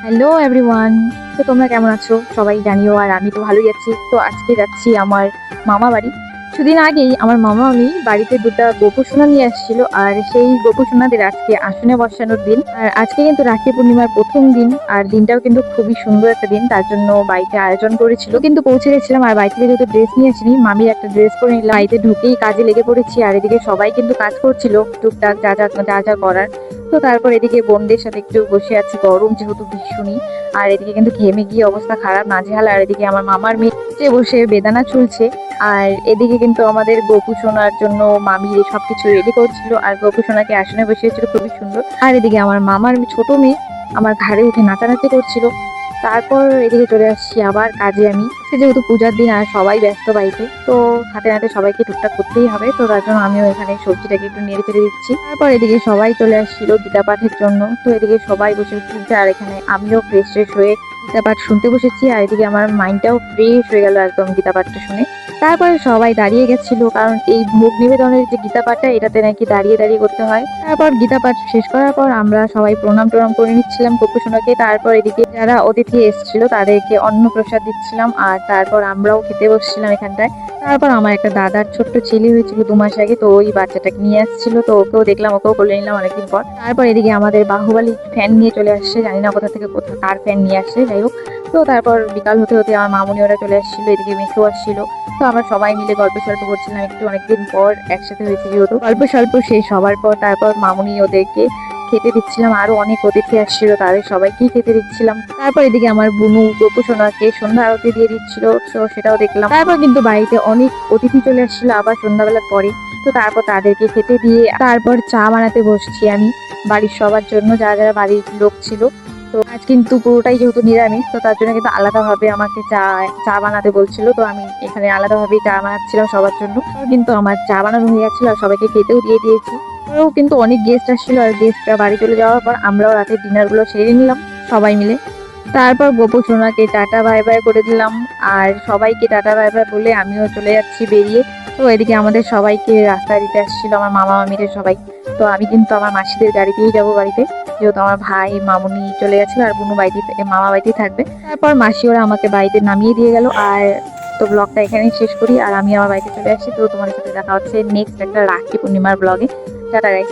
Hello everyone. তো তোমরা কেমন আছো সবাই জানিও, আর আমি তো ভালোই আছি। তো আজকে যাচ্ছি আমার মামা বাড়ি। কিছুদিন আগেই আমার মামা আমি বাড়িতে দুটো গোপু সোনা নিয়ে আসছিল, আর সেই গোপু সোনাদের আজকে আসনে বসানোর দিন। আর আজকে কিন্তু রাখি পূর্ণিমার প্রথম দিন, আর দিনটাও কিন্তু খুবই সুন্দর একটা দিন। তার জন্য বাড়িতে আয়োজন করেছিল, কিন্তু পৌঁছে গেছিলাম। আর বাড়ি থেকে যেহেতু ড্রেস নিয়ে আসিনি, মামির একটা ড্রেস পরে নিলাম। বাড়িতে ঢুকেই কাজে লেগে পড়েছি, আর এদিকে সবাই কিন্তু কাজ করছিল টুকটাক যা যা যা যা করার। তো তারপর এদিকে বোনদের সাথে একটু বসে আছি, গরম যেহেতু ভীষণই। আর এদিকে কিন্তু ঘেমে গিয়ে অবস্থা খারাপ, নাজেহাল। আর এদিকে আমার মামার মেয়ে বসে বেদানা চুলছে। আর এদিকে কিন্তু আমাদের গোপু সোনার জন্য মামি সবকিছু রেডি করছিল, আর গোপু সোনাকে আসনে বসিয়েছিল খুবই সুন্দর। আর এদিকে আমার মামার ছোট মেয়ে আমার ঘাড়ে উঠে নাচানাচি করছিল। তারপর এদিকে চলে আসছি আবার কাজে আমি। যেহেতু পূজার দিন আর সবাই ব্যস্ত বাড়িতে, তো হাতে নাতে সবাইকে টুকটাক করতেই হবে। তো তার জন্য আমিও এখানে সবজিটাকে একটু নেড়ে চেড়ে দিচ্ছি। তারপর এদিকে সবাই চলে আসছিল গীতা পাঠের জন্য। তো এদিকে সবাই বসে শুনছে, আর এখানে আমিও ফ্রেশ ফ্রেশ হয়ে গীতা পাঠ শুনতে বসেছি। আর এদিকে আমার মাইন্ডটাও ফ্রেশ হয়ে গেল একদম গীতা পাঠটা শুনে। তারপরে সবাই দাঁড়িয়ে গেছিল, কারণ এই ভোগ নিবেদনের যে গীতা পাঠটা, এটাতে নাকি দাঁড়িয়ে দাঁড়িয়ে করতে হয়। তারপর গীতা পাঠ শেষ করার পর আমরা সবাই প্রণাম টনাম করে নিচ্ছিলাম গোপু সোনাকে। তারপর এদিকে যারা অতিথি এসেছিল তাদেরকে অন্ন প্রসাদ দিচ্ছিলাম, আর তারপর আমরাও খেতে বসছিলাম এখানটায়। তারপর আমার একটা দাদার ছোট্ট ছেলে হয়েছিল 2 মাস আগে, তো ওই বাচ্চাটাকে নিয়ে আসছিল, তো ওকেও দেখলাম, ওকেও কোলে নিলাম অনেকদিন পর। তারপর এদিকে আমাদের বাহুবালি ফ্যান নিয়ে চলে আসছে, জানি না কোথা থেকে কোথা কার ফ্যান নিয়ে আসছে, যাই হোক। তো তারপর বিকাল হতে হতে আমার মামুনি ওরা চলে আসছিল, এদিকে মেসো আসছিল। তো আমরা সবাই মিলে গল্প সল্প করছিলাম, একটু অনেকদিন পর একসাথে হয়েছে যেহেতু। গল্প স্বল্প শেষ হবার পর তারপর মামুনি ওদেরকে খেতে দিচ্ছিলাম, আরো অনেক অতিথি আসছিল, তাদের সবাইকেই খেতে দিচ্ছিলাম। তারপর এদিকে আমার বুনু গোপু সোনাকে সন্ধ্যা আরতি দিয়ে দিচ্ছিল, তো সেটাও দেখলাম। তারপর কিন্তু বাড়িতে অনেক অতিথি চলে আসছিল আবার সন্ধ্যাবেলার পরে। তো তারপর তাদেরকে খেতে দিয়ে তারপর চা বানাতে বসছি আমি বাড়ির সবার জন্য, যারা যারা বাড়ির লোক ছিল। তো আজ কিন্তু পুরোটাই যেহেতু নিরামিষ, তো তার জন্য কিন্তু আলাদাভাবে আমাকে চা চা বানাতে বলছিল। তো আমি এখানে আলাদাভাবেই চা বানাচ্ছিলাম সবার জন্য। কিন্তু আমার চা বানানো হয়ে যাচ্ছিল, আর সবাইকে খেতেও দিয়ে দিয়েছি। তারপরেও কিন্তু অনেক গেস্ট আসছিল, আর গেস্টরা বাড়ি চলে যাওয়ার পর আমরাও রাতের ডিনার গুলো সেরে নিলাম সবাই মিলে। তারপর গোপু সোনাকে টাটা বাই বাই করে দিলাম, আর সবাইকে টাটা বাই বাই বলে আমিও চলে যাচ্ছি বেরিয়ে। তো এদিকে আমাদের সবাইকে রাস্তায় দিতে আসছিল আমার মামা মামিদের সবাই। তো আমি কিন্তু আমার মাসিদের গাড়িতেই যাবো বাড়িতে, যেহেতু আমার ভাই মামুনি চলে গেছিল, আর বুনু বাড়িতে মামা বাড়িতেই থাকবে। তারপর মাসি ওরা আমাকে বাড়িতে নামিয়ে দিয়ে গেল। আর তো ব্লগটা এখানেই শেষ করি, আর আমি আমার বাড়িতে চলে আসছি। তো তোমাদের সাথে দেখা হচ্ছে নেক্সট একটা রাখি পূর্ণিমার ব্লগে। Tata guys.